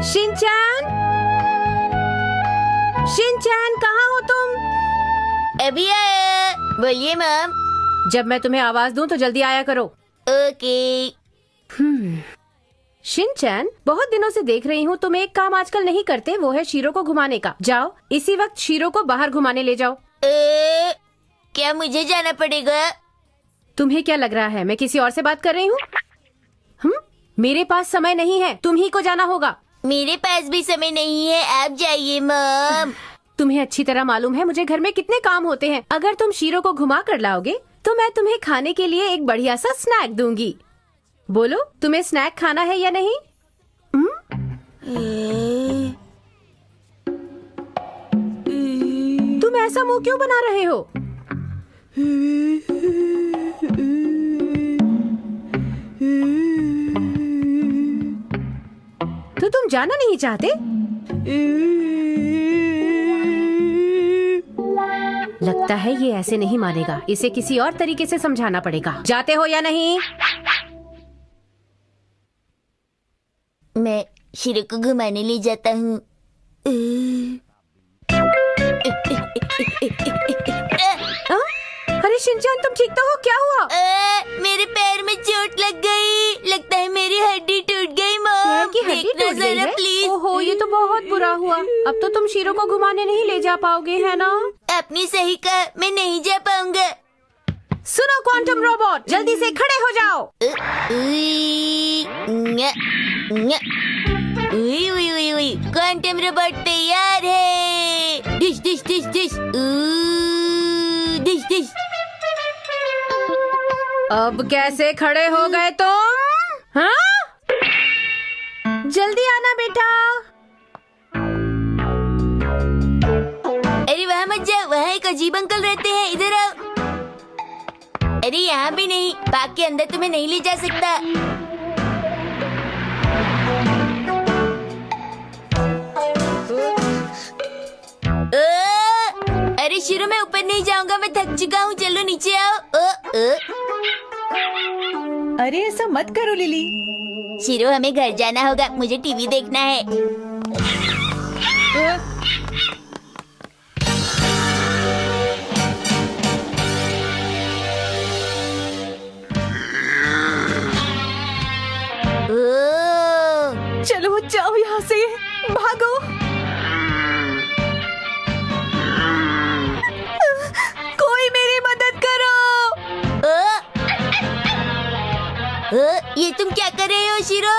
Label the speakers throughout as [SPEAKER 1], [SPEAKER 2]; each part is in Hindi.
[SPEAKER 1] शिनचैन, शिनचैन कहाँ हो तुम?
[SPEAKER 2] अभी आया। बोलिए मैम।
[SPEAKER 1] जब मैं तुम्हें आवाज दूं तो जल्दी आया करो।
[SPEAKER 2] ओके।
[SPEAKER 1] शिनचैन, बहुत दिनों से देख रही हूँ तुम एक काम आजकल नहीं करते, वो है शीरो को घुमाने का। जाओ इसी वक्त शीरो को बाहर घुमाने ले जाओ।
[SPEAKER 2] क्या मुझे जाना पड़ेगा?
[SPEAKER 1] तुम्हें क्या लग रहा है मैं किसी और से बात कर रही हूँ? मेरे पास समय नहीं है, तुम ही को जाना होगा।
[SPEAKER 2] मेरे पास भी समय नहीं है, आप जाइए मैम।
[SPEAKER 1] तुम्हें अच्छी तरह मालूम है मुझे घर में कितने काम होते हैं। अगर तुम शीरो को घुमा कर लाओगे तो मैं तुम्हें खाने के लिए एक बढ़िया सा स्नैक दूंगी। बोलो तुम्हें स्नैक खाना है या नहीं? तुम ऐसा मुंह क्यों बना रहे हो? तो तुम जाना नहीं चाहते? लगता है ये ऐसे नहीं मानेगा, इसे किसी और तरीके से समझाना पड़ेगा। जाते हो या नहीं?
[SPEAKER 2] मैं शीरो को घुमाने ले जाता हूँ।
[SPEAKER 1] अरे शिनचैन तुम ठीक तो हो? क्या हुआ?
[SPEAKER 2] मेरे पैर में चोट लग गई। लगता है मेरी हड्डी टूट गई मैम।
[SPEAKER 1] पैर की हड्डी टूट गई है?
[SPEAKER 2] प्लीज।
[SPEAKER 1] ओहो ये तो बहुत बुरा हुआ। अब तो तुम शीरो को घुमाने नहीं ले जा पाओगे, है ना?
[SPEAKER 2] आपने सही कहा, मैं नहीं जा पाऊंगा।
[SPEAKER 1] सुनो क्वांटम रोबोट, जल्दी से खड़े हो जाओ।
[SPEAKER 2] क्वांटम रोबोट तैयार है। Dish dish dish dish dish dish.
[SPEAKER 1] अब कैसे खड़े हो गए तुम? हाँ? जल्दी आना बेटा।
[SPEAKER 2] अरे वहाँ मत जाओ, वहाँ एक अजीब अंकल रहते हैं, इधर आओ। अरे यहाँ भी नहीं, पार्क के अंदर तुम्हें नहीं ले जा सकता। अरे शीरो मैं ऊपर नहीं जाऊंगा, मैं थक चुका हूँ, चलो नीचे आओ।
[SPEAKER 3] अरे ऐसा मत करो लिली।
[SPEAKER 2] शीरो हमें घर जाना होगा, मुझे टीवी देखना है।
[SPEAKER 3] चलो जाओ यहाँ से, भागो। कोई मेरी मदद करो।
[SPEAKER 2] ये तुम क्या कर रहे हो शीरो?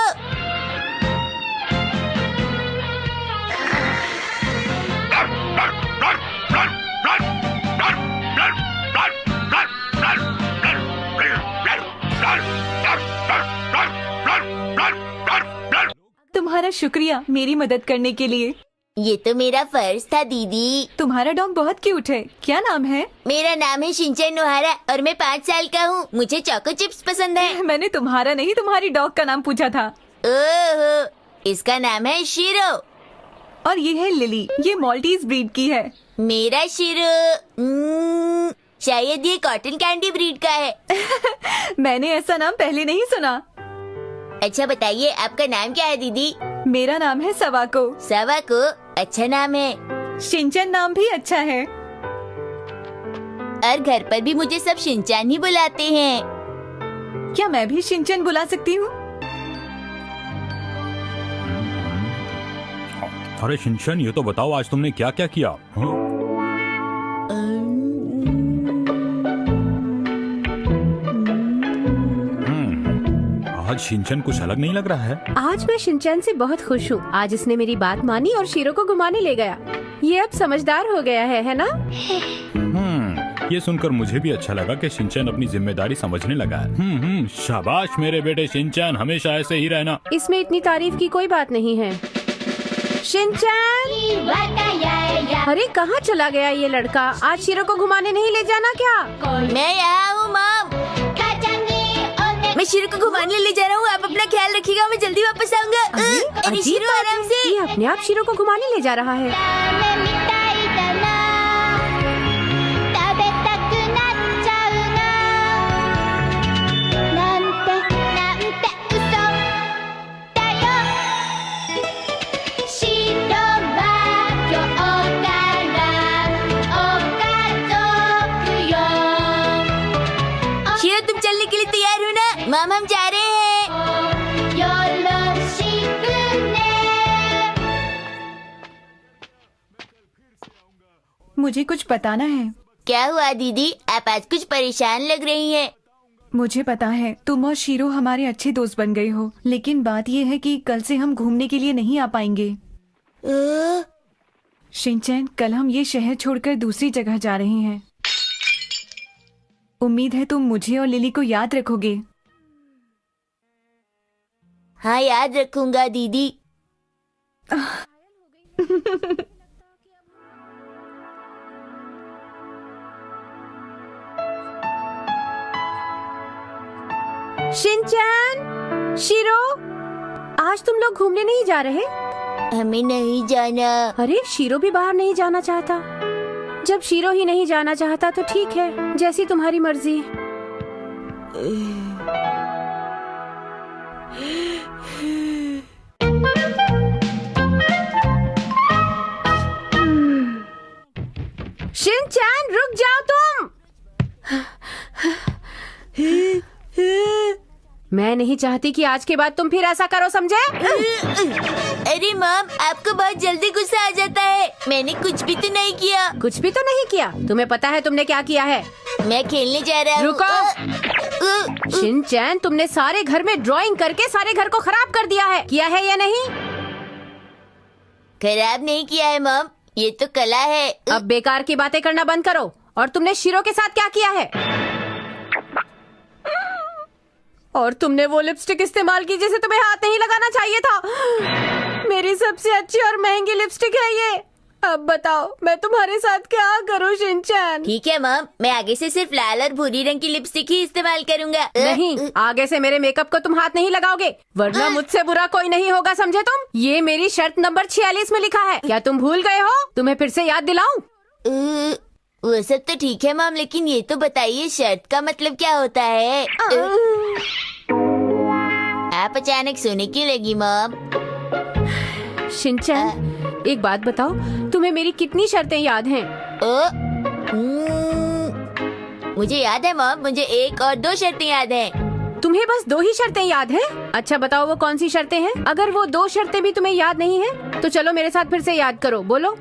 [SPEAKER 3] तुम्हारा शुक्रिया मेरी मदद करने के लिए।
[SPEAKER 2] ये तो मेरा फर्ज था दीदी।
[SPEAKER 3] तुम्हारा डॉग बहुत क्यूट है, क्या नाम है?
[SPEAKER 2] मेरा नाम है शिनचैन नोहारा और मैं 5 साल का हूँ। मुझे चोको चिप्स पसंद है।
[SPEAKER 3] मैंने तुम्हारा नहीं तुम्हारी डॉग का नाम पूछा था।
[SPEAKER 2] ओहो, इसका नाम है शीरो।
[SPEAKER 3] और ये है लिली, ये मॉल्टीज ब्रीड की है।
[SPEAKER 2] मेरा शीरो शायद ये कॉटन कैंडी ब्रीड का है।
[SPEAKER 3] मैंने ऐसा नाम पहले नहीं सुना।
[SPEAKER 2] अच्छा बताइए आपका नाम क्या है दीदी?
[SPEAKER 3] मेरा नाम है सवाको।
[SPEAKER 2] सवाको, अच्छा नाम है।
[SPEAKER 3] शिनचैन नाम भी अच्छा है।
[SPEAKER 2] और घर पर भी मुझे सब शिनचैन ही बुलाते हैं।
[SPEAKER 3] क्या मैं भी शिनचैन बुला सकती हूँ?
[SPEAKER 4] अरे शिनचैन ये तो बताओ आज तुमने क्या क्या किया? आज शिनचैन कुछ अलग नहीं लग रहा है।
[SPEAKER 1] आज मैं शिनचैन से बहुत खुश हूँ। आज इसने मेरी बात मानी और शीरो को घुमाने ले गया। ये अब समझदार हो गया है ना?
[SPEAKER 4] ये सुनकर मुझे भी अच्छा लगा कि शिनचैन अपनी जिम्मेदारी समझने लगा है। शाबाश मेरे बेटे शिनचैन, हमेशा ऐसे ही रहना।
[SPEAKER 1] इसमें इतनी तारीफ की कोई बात नहीं है। शिनचैन, अरे कहाँ चला गया ये लड़का? आज शीरो को घुमाने नहीं ले जाना क्या?
[SPEAKER 2] मैं यहाँ हूँ मॉम। मैं शीरो को घुमाने ले जा रहा हूँ, आप अपना ख्याल रखिएगा, मैं जल्दी वापस आऊंगा। अरे शीरो आराम से।
[SPEAKER 1] ये अपने आप शीरो को घुमाने ले जा रहा है।
[SPEAKER 2] माम हम जा रहे हैं।
[SPEAKER 3] मुझे कुछ बताना है।
[SPEAKER 2] क्या हुआ दीदी, आप आज कुछ परेशान लग रही हैं।
[SPEAKER 3] मुझे पता है तुम और शीरो हमारे अच्छे दोस्त बन गए हो, लेकिन बात यह है कि कल से हम घूमने के लिए नहीं आ पाएंगे। शिनचैन, कल हम ये शहर छोड़कर दूसरी जगह जा रहे हैं। उम्मीद है तुम मुझे और लिली को याद रखोगे।
[SPEAKER 2] हाँ, याद रखूंगा दीदी।
[SPEAKER 1] शिनचैन, शीरो, आज तुम लोग घूमने नहीं जा रहे?
[SPEAKER 2] हमें नहीं जाना।
[SPEAKER 1] अरे शीरो भी बाहर नहीं जाना चाहता। जब शीरो ही नहीं जाना चाहता तो ठीक है, जैसी तुम्हारी मर्जी। शिनचैन, रुक जाओ तुम। मैं नहीं चाहती कि आज के बाद तुम फिर ऐसा करो, समझे?
[SPEAKER 2] अरे मॉम, आपको बहुत जल्दी गुस्सा आ जाता है। मैंने कुछ भी तो नहीं किया।
[SPEAKER 1] कुछ भी तो नहीं किया। तुम्हें पता है तुमने क्या किया है?
[SPEAKER 2] मैं खेलने जा रहा हूँ।
[SPEAKER 1] रुको। शिनचैन, तुमने सारे घर में ड्राइंग करके सारे घर को खराब कर दिया है। किया है या नहीं?
[SPEAKER 2] खराब नहीं किया है मॉम, ये तो कला है।
[SPEAKER 1] अब बेकार की बातें करना बंद करो। और तुमने शीरो के साथ क्या किया है? और तुमने वो लिपस्टिक इस्तेमाल की जिसे तुम्हें हाथ नहीं लगाना चाहिए था। मेरी सबसे अच्छी और महंगी लिपस्टिक है ये। अब बताओ मैं तुम्हारे साथ क्या करूं शिनचैन?
[SPEAKER 2] ठीक है मॉम, मैं आगे से सिर्फ लाल और भूरी रंग की लिपस्टिक ही इस्तेमाल करूंगा।
[SPEAKER 1] नहीं, आगे से मेरे मेकअप को तुम हाथ नहीं लगाओगे, वरना मुझसे बुरा कोई नहीं होगा, समझे तुम? ये मेरी शर्त नंबर 46 में लिखा है। क्या तुम भूल गए हो? तुम्हें फिर से याद दिलाऊं?
[SPEAKER 2] वो सब तो ठीक है मॉम, लेकिन ये तो बताइए शर्त का मतलब क्या होता है? आप अचानक सोने क्यों लगी मॉम?
[SPEAKER 1] शिनचैन, एक बात बताओ, तुम्हें मेरी कितनी शर्तें याद हैं?
[SPEAKER 2] मुझे याद है मॉम, मुझे 1 और 2 शर्तें याद हैं।
[SPEAKER 1] तुम्हें बस 2 ही शर्तें याद हैं? अच्छा बताओ वो कौन सी शर्तें हैं? अगर वो 2 शर्तें भी तुम्हें याद नहीं है तो चलो मेरे साथ फिर से याद करो, बोलो।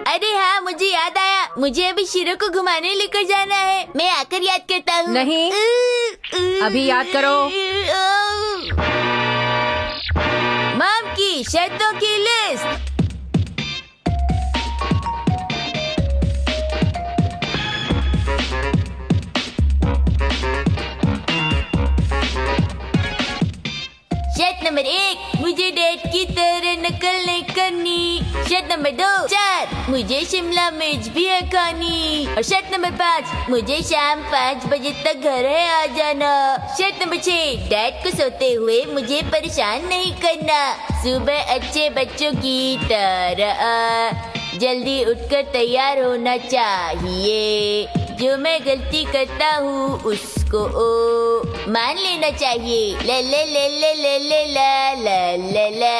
[SPEAKER 2] अरे हाँ, मुझे याद आया। मुझे अभी शीरो को घुमाने लेकर जाना है। मैं आकर याद करता हूँ।
[SPEAKER 1] नहीं, अभी याद करो।
[SPEAKER 2] मॉम की शर्तों की लिस्ट। शर्त नंबर 1, मुझे डैड की तरह नकल नहीं करनी। शर्त नंबर 2, 4, मुझे शिमला मिर्च भी है खानी। और शर्त नंबर 5, मुझे शाम 5 बजे तक घर है आ जाना। शर्त नंबर 6, डैड को सोते हुए मुझे परेशान नहीं करना। सुबह अच्छे बच्चों की तरह जल्दी उठकर तैयार होना चाहिए। जो मैं गलती करता हूँ उसको मान लेना चाहिए। ले ले ले ले ले ले ला ला ला ला।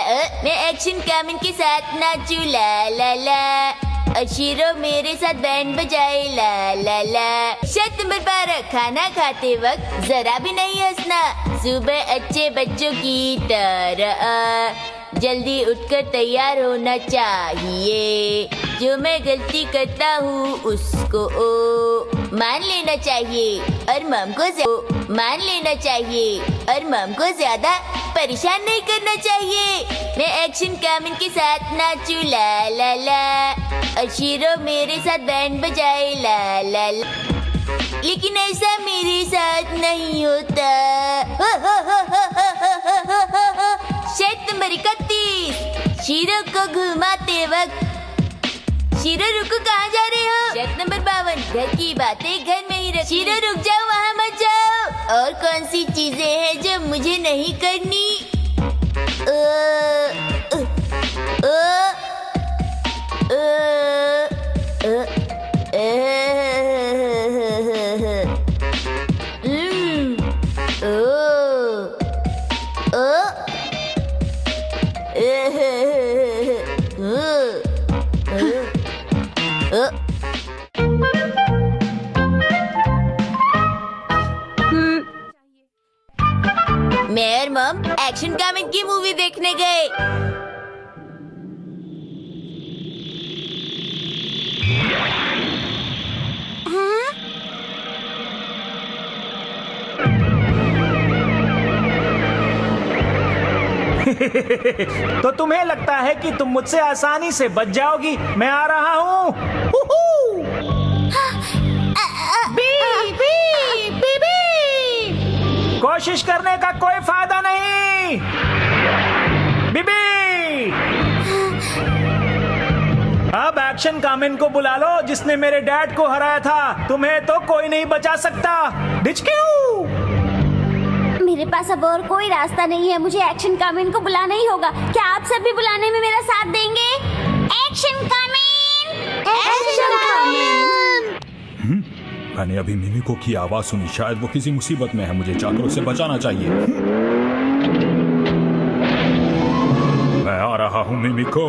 [SPEAKER 2] मैं एक्शन कामिन के साथ नाचू ला ला ला। और शीरो मेरे साथ बैंड बजाए ला ला ला। शर्त नंबर 12, खाना खाते वक्त जरा भी नहीं हंसना। सुबह अच्छे बच्चों की तरह जल्दी उठकर तैयार होना चाहिए। जो मैं गलती करता हूँ उसको मान लेना चाहिए और मम को मान लेना चाहिए और मम को ज्यादा परेशान नहीं करना चाहिए। मैं एक्शन कामिन के साथ नाचू ला ला ला। और शीरो मेरे साथ बैंड बजाए ला ला ला। लेकिन ऐसा मेरे साथ नहीं होता। शर्त नंबर 31, शीरो को घुमाते वक्त। शीरो रुको, कहाँ जा रहे हो? शर्त नंबर 52, घर की बातें घर में ही रख। शीरो रुक जाओ, वहाँ मत जाओ। और कौन सी चीजें हैं जो मुझे नहीं करनी? एक्शन कामेन की मूवी देखने गए।
[SPEAKER 5] तो तुम्हें लगता है कि तुम मुझसे आसानी से बच जाओगी? मैं आ रहा हूँ। कोशिश करने का कोई फायदा नहीं। बीबी, अब एक्शन कामिन को बुला लो जिसने मेरे डैड को हराया था। तुम्हें तो कोई नहीं बचा सकता। डिचक्यू।
[SPEAKER 6] मेरे पास अब और कोई रास्ता नहीं है, मुझे एक्शन कामिन को बुलाना ही होगा। क्या आप सब भी बुलाने में मेरा साथ देंगे? एक्शन कामिन! एक्शन कामिन!
[SPEAKER 4] मैंने अभी मिमिको की आवाज सुनी, शायद वो किसी मुसीबत में है। मुझे जाकर उसे बचाना चाहिए। मैं आ रहा हूँ मिमिको।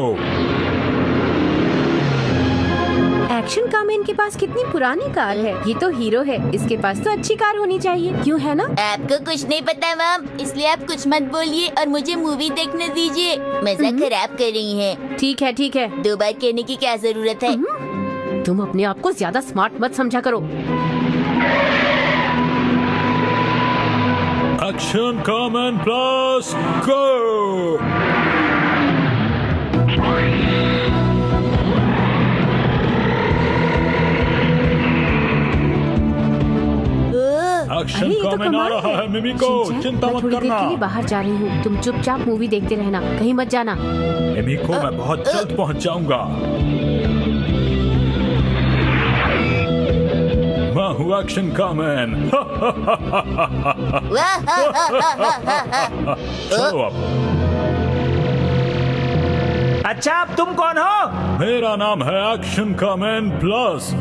[SPEAKER 1] एक्शन कामेन के पास कितनी पुरानी कार है। ये तो हीरो है, इसके पास तो अच्छी कार होनी चाहिए, क्यों है ना?
[SPEAKER 2] आपको कुछ नहीं पता मैम, इसलिए आप कुछ मत बोलिए और मुझे मूवी देखने दीजिए। मजा खराब कर रही हैं।
[SPEAKER 1] ठीक है ठीक है।
[SPEAKER 2] 2 बार कहने की क्या जरूरत है?
[SPEAKER 1] तुम अपने आप को ज्यादा स्मार्ट मत समझा करो।
[SPEAKER 4] एक्शन कामेन प्लस गो। एक्शन
[SPEAKER 1] अरे, ये तो
[SPEAKER 4] कामेन आ
[SPEAKER 1] कमाल
[SPEAKER 4] रहा है मिमिको,
[SPEAKER 1] शिनचैन,
[SPEAKER 4] चिंता
[SPEAKER 1] मैं
[SPEAKER 4] मत
[SPEAKER 1] थोड़ी देर
[SPEAKER 4] करना।
[SPEAKER 1] के लिए बाहर जा रही हूँ, तुम चुपचाप मूवी देखते रहना, कहीं मत जाना।
[SPEAKER 4] मिमिको, मैं बहुत जल्द पहुँच जाऊंगा। मैं हूँ एक्शन कामेन। चलो अब।
[SPEAKER 5] अच्छा, अब तुम कौन हो?
[SPEAKER 4] मेरा नाम है एक्शन कामेन प्लस।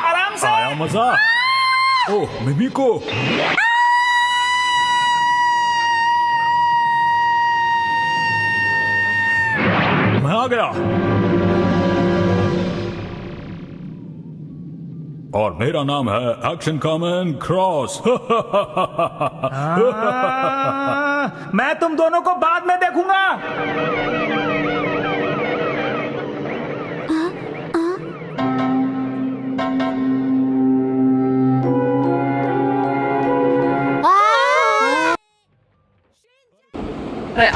[SPEAKER 5] आराम से।
[SPEAKER 4] आया मजा। ओह मिमिको, मैं आ गया। और मेरा नाम है एक्शन कामेन क्रॉस।
[SPEAKER 5] मैं तुम दोनों को बाद में देखूंगा।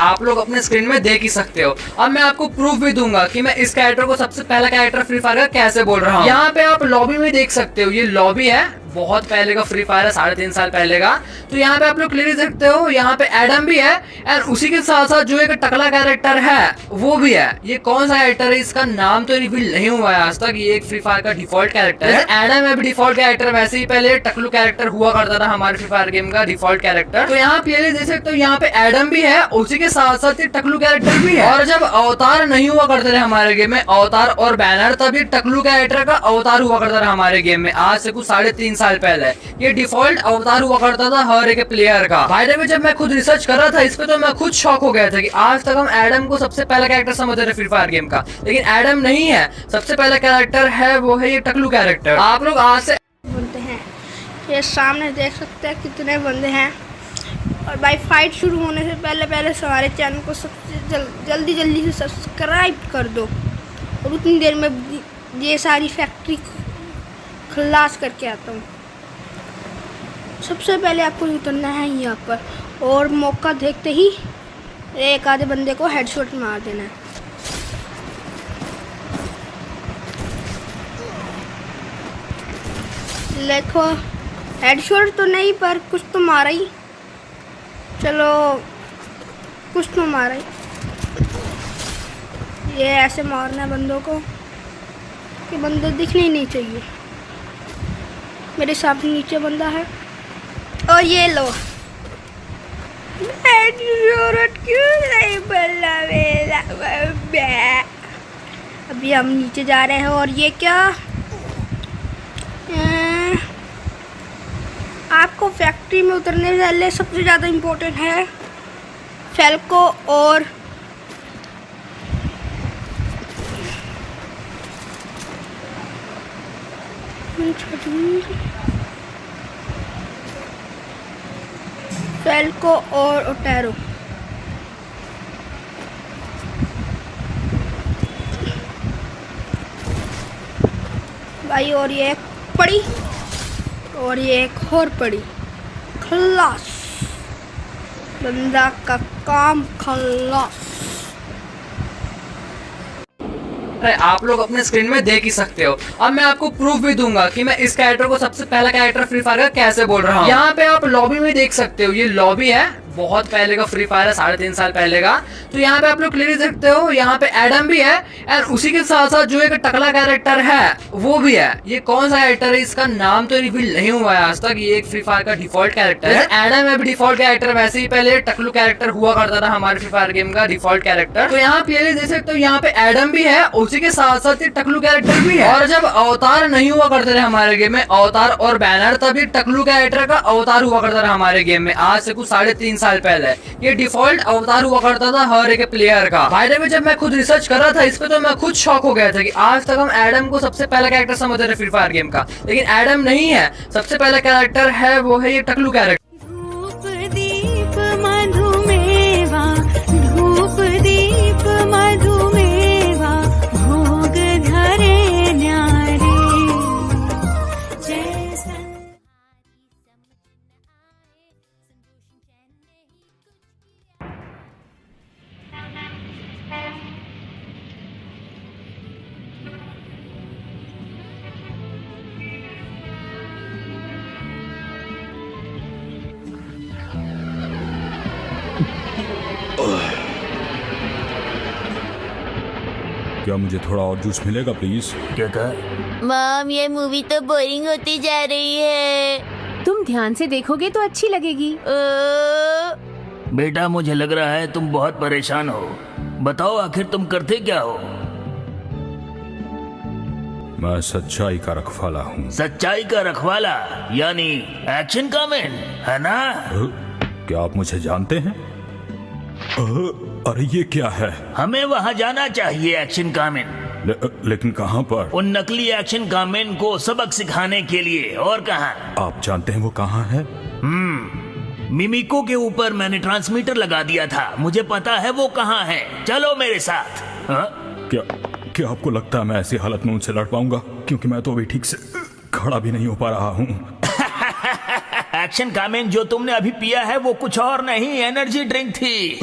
[SPEAKER 7] आप लोग अपने स्क्रीन में देख ही सकते हो। अब मैं आपको प्रूफ भी दूंगा कि मैं इस कैरेक्टर को सबसे पहला कैरेक्टर फ्री फायर का कैसे बोल रहा हूँ। यहाँ पे आप लॉबी में देख सकते हो, ये लॉबी है, बहुत पहले का फ्री फायर है, 3.5 साल पहले का। तो यहाँ पे आप लोग क्लियर देख सकते हो, यहाँ पे एडम भी है और उसी के साथ साथ जो एक टकला कैरेक्टर है वो भी है। ये कौन सा कैरेक्टर है इसका नाम तो रिवील नहीं हुआ है आज तक। ये एक फ्री फायर का डिफॉल्ट कैरेक्टर है। एडम है भी डिफॉल्ट कैरेक्टर, वैसे ही पहले टकलू कैरेक्टर हुआ करता था हमारे फ्री फायर गेम का डिफॉल्ट कैरेक्टर। तो यहाँ क्लियरली देख सकते हो, यहाँ पे एडम भी है, उसी के साथ साथ ये टकलू कैरेक्टर भी है। और जब अवतार नहीं हुआ करते थे हमारे गेम में, अवतार और बैनर, तब ये टकलू कैरेक्टर का अवतार हुआ करता था हमारे गेम में, आज से कुछ 3.5 साल पहले। ये डिफॉल्ट अवतार हुआ करता था हर एक प्लेयर का। बाय द वे, जब मैं खुद रिसर्च कर रहा था इस पे तो मैं खुद शॉक हो गया था कि आज तक हम एडम को सबसे पहला कैरेक्टर समझ रहे फ्री फायर गेम का, लेकिन एडम नहीं है। सबसे पहला कैरेक्टर है वो है ये टकलू कैरेक्टर। आप लोग आज से
[SPEAKER 8] बंदे हैं, ये सामने देख सकते हैं कितने बंदे हैं। और भाई फाइट शुरू होने से पहले हमारे चैनल को सबसे जल्दी से सब्सक्राइब कर दो और उतनी देर में ये सारी फैक्ट्री खलास करके आता हूँ। सबसे पहले आपको उतरना है यहाँ पर और मौका देखते ही एक आधे बंदे को हेडशॉट मार देना है। देखो हेडशॉट तो नहीं पर कुछ तो मारा ही, चलो कुछ तो मारा ही। ये ऐसे मारना है बंदों को कि बंदे दिखने ही नहीं चाहिए। मेरे सामने नीचे बंदा है और ये लो हेडशॉट क्यों नहीं बल्ला मेरा। अभी हम नीचे जा रहे हैं और ये क्या आपको फैक्ट्री में उतरने से पहले सबसे ज़्यादा इम्पोर्टेंट है फेल्को और फेल्को और ओटेरो। भाई और ये एक पड़ी और ये एक और पड़ी। खल्लास, बंदा का काम खल्लास।
[SPEAKER 7] अरे आप लोग अपने स्क्रीन में देख ही सकते हो। अब मैं आपको प्रूफ भी दूंगा कि मैं इस कैरेक्टर को सबसे पहला कैरेक्टर फ्री फायर का कैसे बोल रहा हूँ। यहाँ पे आप लॉबी में देख सकते हो, ये लॉबी है, बहुत पहले का फ्री फायर है, 3.5 साल पहले का। तो यहाँ पे आप लोग क्लियर देख सकते हो, यहाँ पे एडम भी है और उसी के साथ साथ जो एक टकला कैरेक्टर है वो भी है। ये कौन सा कैरेक्टर है इसका नाम तो रिवील नहीं हुआ है आज तक। ये एक फ्री फायर का डिफॉल्ट कैरेक्टर है। एडम है भी डिफॉल्ट कैरेक्टर, वैसे ही पहले टकलू कैरेक्टर हुआ करता था हमारे फ्री फायर गेम का डिफॉल्ट कैरेक्टर। तो यहाँ क्लियरली देख सकते हो, यहाँ पे एडम भी है, उसी के साथ साथ ये टकलू कैरेक्टर भी है। और जब अवतार नहीं हुआ करते थे हमारे गेम में, अवतार और बैनर, तभी टकलू कैरेक्टर का अवतार हुआ करता था हमारे गेम में, आज से कुछ 3.5 साल पहले। ये डिफॉल्ट अवतार हुआ करता था हर एक प्लेयर का। बाय द वे जब मैं खुद रिसर्च कर रहा था इस पे तो मैं खुद शॉक हो गया था कि आज तक हम एडम को सबसे पहला कैरेक्टर समझते थे फ्री फायर गेम का, लेकिन एडम नहीं है। सबसे पहला कैरेक्टर है वो है ये टकलू कैरेक्टर।
[SPEAKER 9] धूप दीप मधुमेवा, धूप दीप मधुमेवा, भोग धरे न्यारे जैसा।
[SPEAKER 4] क्या मुझे थोड़ा और जूस मिलेगा प्लीज?
[SPEAKER 10] क्या कहा?
[SPEAKER 2] मॉम, ये मूवी तो बोरिंग होती जा रही है।
[SPEAKER 1] तुम ध्यान से देखोगे तो अच्छी लगेगी।
[SPEAKER 10] बेटा मुझे लग रहा है तुम बहुत परेशान हो। बताओ आखिर तुम करते क्या हो?
[SPEAKER 4] मैं सच्चाई का रखवाला हूँ।
[SPEAKER 10] सच्चाई का रखवाला यानी एक्शन का मैन, है ना?
[SPEAKER 4] क्या आप मुझे जानते हैं? अरे ये क्या है?
[SPEAKER 10] हमें वहाँ जाना चाहिए एक्शन का मैन।
[SPEAKER 4] लेकिन कहाँ पर?
[SPEAKER 10] उन नकली एक्शन का मैन को सबक सिखाने के लिए। और कहाँ?
[SPEAKER 4] आप जानते हैं वो कहाँ है?
[SPEAKER 10] मिमिको के ऊपर मैंने ट्रांसमीटर लगा दिया था, मुझे पता है वो कहाँ है। चलो मेरे साथ।
[SPEAKER 4] क्या आपको लगता है मैं ऐसी हालत में उनसे लड़ पाऊंगा? क्योंकि मैं तो अभी ठीक से खड़ा भी नहीं हो पा रहा हूँ।
[SPEAKER 10] एक्शन कामेन, जो तुमने अभी पिया है वो कुछ और नहीं, एनर्जी ड्रिंक थी।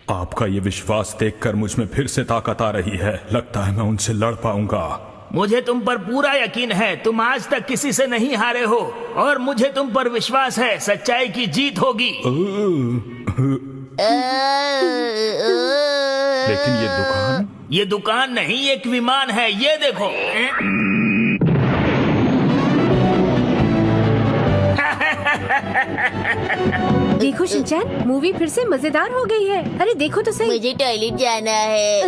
[SPEAKER 4] आपका ये विश्वास देखकर मुझ में फिर से ताकत आ रही है। लगता है मैं उनसे लड़ पाऊंगा।
[SPEAKER 10] मुझे तुम पर पूरा यकीन है, तुम आज तक किसी से नहीं हारे हो और मुझे तुम पर विश्वास है सच्चाई की जीत होगी।
[SPEAKER 4] लेकिन ये
[SPEAKER 10] दुकान नहीं, एक विमान है, ये देखो।
[SPEAKER 1] देखो शिनचैन, मूवी फिर से मजेदार हो गई है। अरे देखो तो सही।
[SPEAKER 2] मुझे टॉयलेट जाना है।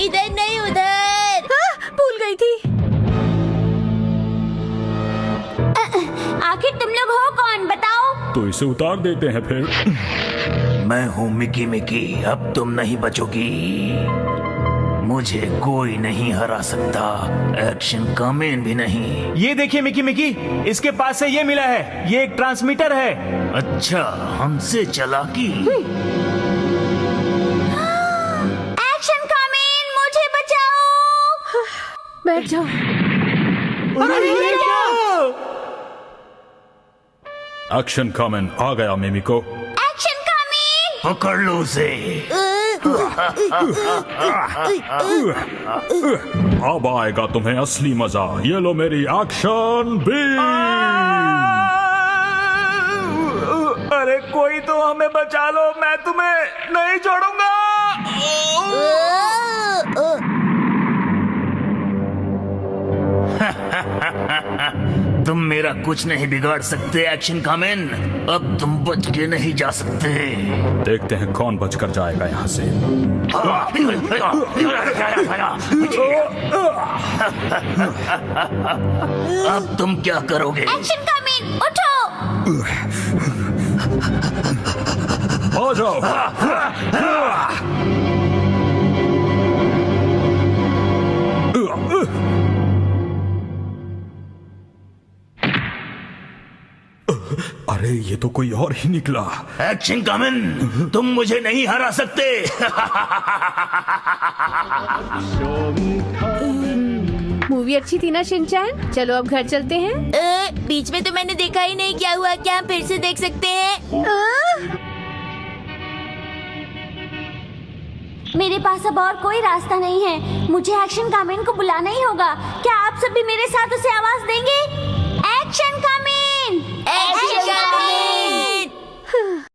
[SPEAKER 2] इधर नहीं उधर।
[SPEAKER 1] भूल गई थी।
[SPEAKER 6] आखिर तुम लोग हो कौन, बताओ?
[SPEAKER 4] तो इसे उतार देते हैं फिर।
[SPEAKER 10] मैं हूँ मिकी मिकी, अब तुम नहीं बचोगी। मुझे कोई नहीं हरा सकता, एक्शन कामेन भी नहीं।
[SPEAKER 5] ये देखिए मिकी मिकी, इसके पास से ये मिला है, ये एक ट्रांसमीटर है।
[SPEAKER 10] अच्छा, हमसे चालाकी।
[SPEAKER 6] एक्शन कामेन, मुझे बचाओ।
[SPEAKER 1] बैठ जाओ।
[SPEAKER 4] एक्शन कमेंट आ गया मिमिको।
[SPEAKER 6] एक्शन कामेन,
[SPEAKER 10] पकड़ लो उसे।
[SPEAKER 4] अब आएगा तुम्हें असली मजा। ये लो मेरी एक्शन बीम।
[SPEAKER 5] अरे कोई तो हमें बचा लो, मैं तुम्हें नहीं छोड़ूंगा।
[SPEAKER 10] तुम मेरा कुछ नहीं बिगाड़ सकते एक्शन कामेन, अब तुम बच के नहीं जा सकते।
[SPEAKER 4] देखते हैं कौन बचकर जाएगा यहाँ से।
[SPEAKER 10] अब तुम क्या करोगे?
[SPEAKER 6] एक्शन कामेन, उठो।
[SPEAKER 4] आ जाओ। अरे ये तो कोई और ही निकला।
[SPEAKER 10] एक्शन कामेन, तुम मुझे नहीं हरा सकते।
[SPEAKER 1] मूवी अच्छी थी ना शिनचैन? चलो अब घर चलते हैं।
[SPEAKER 2] बीच में तो मैंने देखा ही नहीं, क्या हुआ? क्या हम फिर से देख सकते हैं?
[SPEAKER 6] मेरे पास अब और कोई रास्ता नहीं है, मुझे एक्शन कामेन को बुलाना ही होगा। क्या आप सब भी मेरे साथ उसे आवाज देंगे?